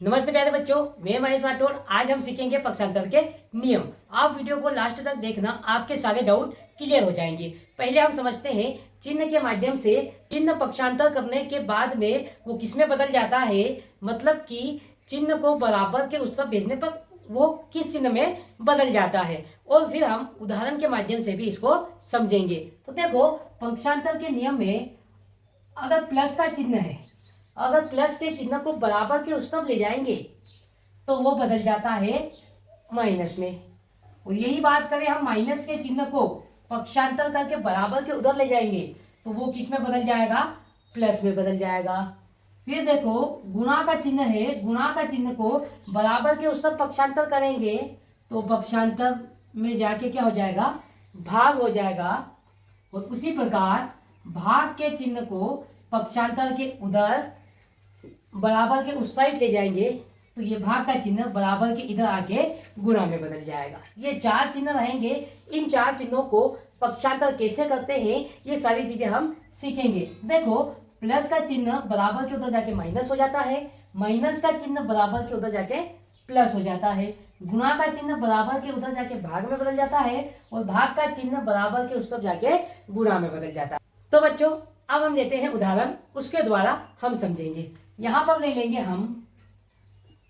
नमस्ते प्यारे बच्चों, मैं महेश राठौड़। आज हम सीखेंगे पक्षांतर के नियम। आप वीडियो को लास्ट तक देखना, आपके सारे डाउट क्लियर हो जाएंगे। पहले हम समझते हैं चिन्ह के माध्यम से चिन्ह पक्षांतर करने के बाद में वो किस में बदल जाता है, मतलब कि चिन्ह को बराबर के उस तरफ भेजने पर वो किस चिन्ह में बदल जाता है। और फिर हम उदाहरण के माध्यम से भी इसको समझेंगे। तो देखो, पक्षांतर के नियम में अगर प्लस का चिन्ह है, अगर प्लस के चिन्ह को बराबर के उस तरफ ले जाएंगे तो वो बदल जाता है माइनस में। और यही बात करें हम माइनस के चिन्ह को पक्षांतर करके बराबर के उधर ले जाएंगे तो वो किस में बदल जाएगा, प्लस में बदल जाएगा। फिर देखो, गुणा का चिन्ह है, गुणा का चिन्ह को बराबर के उस तरफ पक्षांतर करेंगे तो पक्षांतर में जाके क्या हो जाएगा, भाग हो जाएगा। और उसी प्रकार भाग के चिन्ह को पक्षांतर के उधर बराबर के उस साइड ले जाएंगे तो ये भाग का चिन्ह बराबर के इधर आके गुणा में बदल जाएगा। ये चार चिन्ह रहेंगे। इन चार चिन्हों को पक्षांतर कैसे करते हैं ये सारी चीजें हम सीखेंगे। देखो, प्लस का चिन्ह बराबर के उधर जाके माइनस हो जाता है, माइनस का चिन्ह बराबर के उधर जाके प्लस हो जाता है, गुणा का चिन्ह बराबर के उधर जाके भाग में बदल जाता है और भाग का चिन्ह बराबर के उस तरफ जाके गुणा में बदल जाता है। तो बच्चों, अब हम लेते हैं उदाहरण, उसके द्वारा हम समझेंगे। यहां पर ले लेंगे हम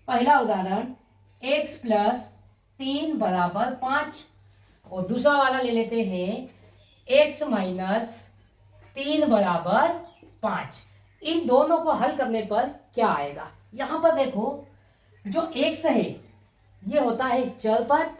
पहला उदाहरण, x प्लस 3 बराबर 5। और दूसरा वाला ले लेते हैं x माइनस 3 बराबर 5। इन दोनों को हल करने पर क्या आएगा। यहां पर देखो, जो x है ये होता है चर पद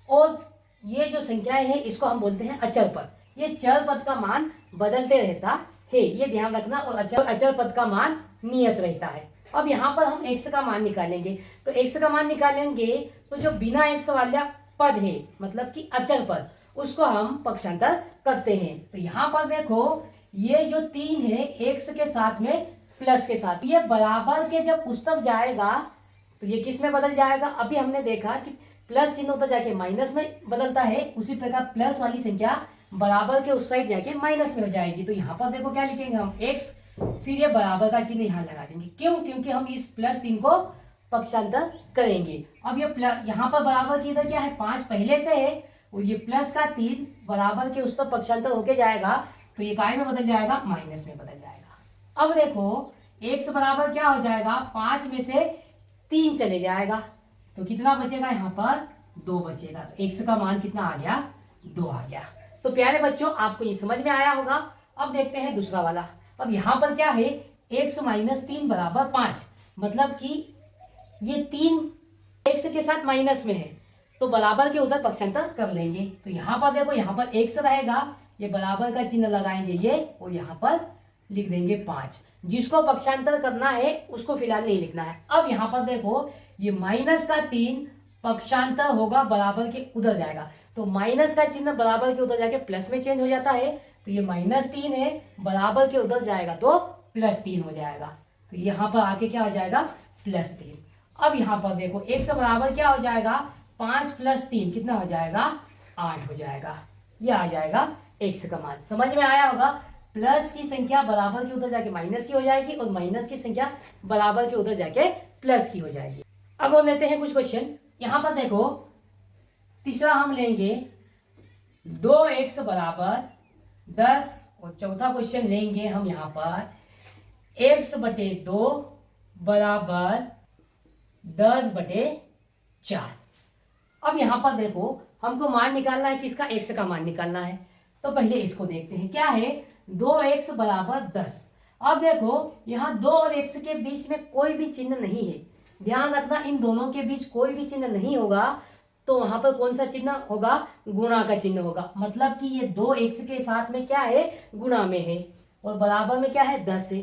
और ये जो संख्याएं हैं इसको हम बोलते हैं अचर पद। ये चर पद का मान बदलते रहता है, ये ध्यान रखना। और अचर पद का मान नियत रहता है। अब यहाँ पर हम x का मान निकालेंगे तो x का मान निकालेंगे तो जो बिना x वाला पद है, मतलब कि अचर पद, उसको हम पक्षांतर करते हैं। तो यहाँ पर देखो, ये जो 3 है x के साथ में प्लस के साथ, ये बराबर के जब उस तरफ जाएगा तो ये किस में बदल जाएगा। अभी हमने देखा कि प्लस चिन्ह उधर जाके माइनस में बदलता है, उसी प्रकार प्लस वाली संख्या बराबर के उस साइड जाके माइनस में हो जाएगी। तो यहाँ पर देखो क्या लिखेंगे हम, x, फिर ये बराबर का चिन्ह यहाँ लगा देंगे। क्यों? क्योंकि हम इस प्लस 3 को पक्षांतर करेंगे। अब ये यहाँ पर बराबर की इधर क्या है, 5 पहले से है और ये प्लस का 3 बराबर के उस पर पक्षांतर होके जाएगा तो ये काय में बदल जाएगा, माइनस में बदल जाएगा। अब देखो, x बराबर क्या हो जाएगा, 5 में से 3 चले जाएगा तो कितना बचेगा, यहाँ पर 2 बचेगा। तो x का मान कितना आ गया, 2 आ गया। तो प्यारे बच्चों, आपको ये समझ में आया होगा। अब देखते हैं दूसरा वाला। अब यहाँ पर क्या है, x माइनस 3 बराबर 5, मतलब कि ये 3 x के साथ माइनस में है तो बराबर के उधर पक्षांतर कर लेंगे। तो यहाँ पर देखो, यहाँ पर x रहेगा, ये बराबर का चिन्ह लगाएंगे ये, और यहाँ पर लिख देंगे 5। जिसको पक्षांतर करना है उसको फिलहाल नहीं लिखना है। अब यहाँ पर देखो, ये माइनस का 3 पक्षांतर होगा बराबर के उधर जाएगा तो माइनस का चिन्ह बराबर के उधर जाके प्लस में चेंज हो जाता है। तो ये -3 है, बराबर के उधर जाएगा तो +3 हो जाएगा। तो यहाँ पर आके क्या हो जाएगा, +3। अब यहाँ पर देखो, x बराबर क्या हो जाएगा, 5 + 3 कितना हो जाएगा, 8 हो जाएगा। ये आ जाएगा x का मान। समझ में आया होगा। प्लस की संख्या बराबर के उधर जाके माइनस की हो जाएगी और माइनस की संख्या बराबर के उधर जाके प्लस की हो जाएगी। अब हम लेते हैं कुछ क्वेश्चन। यहाँ पर देखो, तीसरा हम लेंगे 2x बराबर 10 और चौथा क्वेश्चन लेंगे हम यहाँ पर x/2 बराबर 10/4। अब यहाँ पर देखो, हमको मान निकालना है, किसका, x का मान निकालना है। तो पहले इसको देखते हैं, क्या है, 2x बराबर 10। अब देखो, यहाँ 2 और x के बीच में कोई भी चिन्ह नहीं है। ध्यान रखना, इन दोनों के बीच कोई भी चिन्ह नहीं होगा तो वहां पर कौन सा चिन्ह होगा, गुणा का चिन्ह होगा। मतलब कि ये 2x के साथ में क्या है, गुणा में है और बराबर में क्या है, 10 है।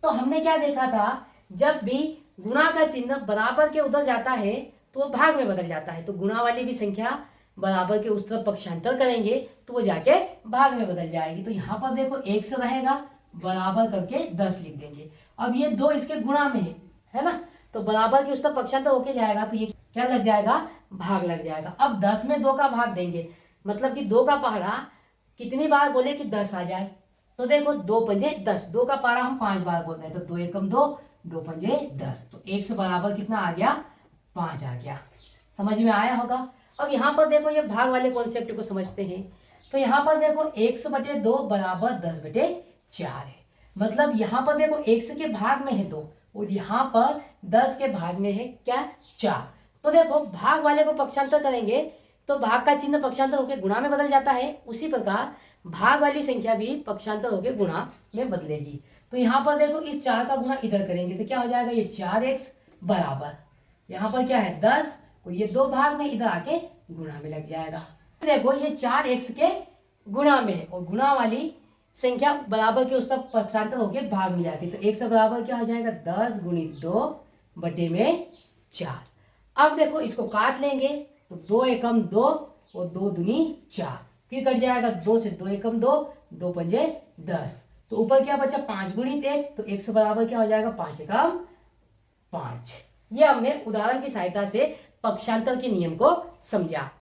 तो हमने क्या देखा था, जब भी गुणा का चिन्ह बराबर के उधर जाता है तो वो भाग में बदल जाता है। तो गुणा वाली भी संख्या बराबर के उस तरफ पक्षांतर करेंगे तो वो जाके भाग में बदल जाएगी। तो यहाँ पर देखो, x रहेगा, बराबर करके 10 लिख देंगे। अब ये 2 इसके गुणा में है ना, तो बराबर के उस तरफ पक्षांतर होके जाएगा तो ये क्या लग जाएगा, भाग लग जाएगा। अब 10 में 2 का भाग देंगे, मतलब कि 2 का पहाड़ा कितनी बार बोले कि 10 आ जाए। तो देखो, 2 पंजे 10, 2 का पहाड़ा हम 5 बार बोलते हैं तो 2 एकम 2, 2 पंजे 10, तो x बराबर कितना आ गया, 5 आ गया। समझ में आया होगा। अब यहाँ पर देखो ये भाग वाले कॉन्सेप्ट को समझते हैं। तो यहाँ पर देखो x बटे 2 बराबर 10 बटे 4 है। मतलब यहाँ पर देखो x के भाग में है 2 और यहाँ पर 10 के भाग में है क्या, 4। तो देखो भाग वाले को पक्षांतर करेंगे तो भाग का चिन्ह पक्षांतर होकर गुणा में बदल जाता है, उसी प्रकार भाग वाली संख्या भी पक्षांतर होकर गुणा में बदलेगी। तो यहाँ पर देखो इस 4 का गुणा इधर करेंगे तो क्या हो जाएगा, ये 4x बराबर यहाँ पर क्या है 10 और ये 2 भाग में इधर आके गुणा में लग जाएगा। देखो ये 4x के गुणा में है और गुणा वाली संख्या बराबर के उसका पक्षांतर होके भाग में जाती है, तो x बराबर क्या हो जाएगा 10 गुणित 2 बटे में 4। अब देखो इसको काट लेंगे तो 2 एकम 2 और 2 दूनी 4, फिर कट जाएगा 2 से 2 एकम 2, 2 पंजे 10, तो ऊपर क्या बचा 5 गुणित 1, तो x बराबर क्या हो जाएगा 5 एकम 5। ये हमने उदाहरण की सहायता से पक्षांतर के नियम को समझा।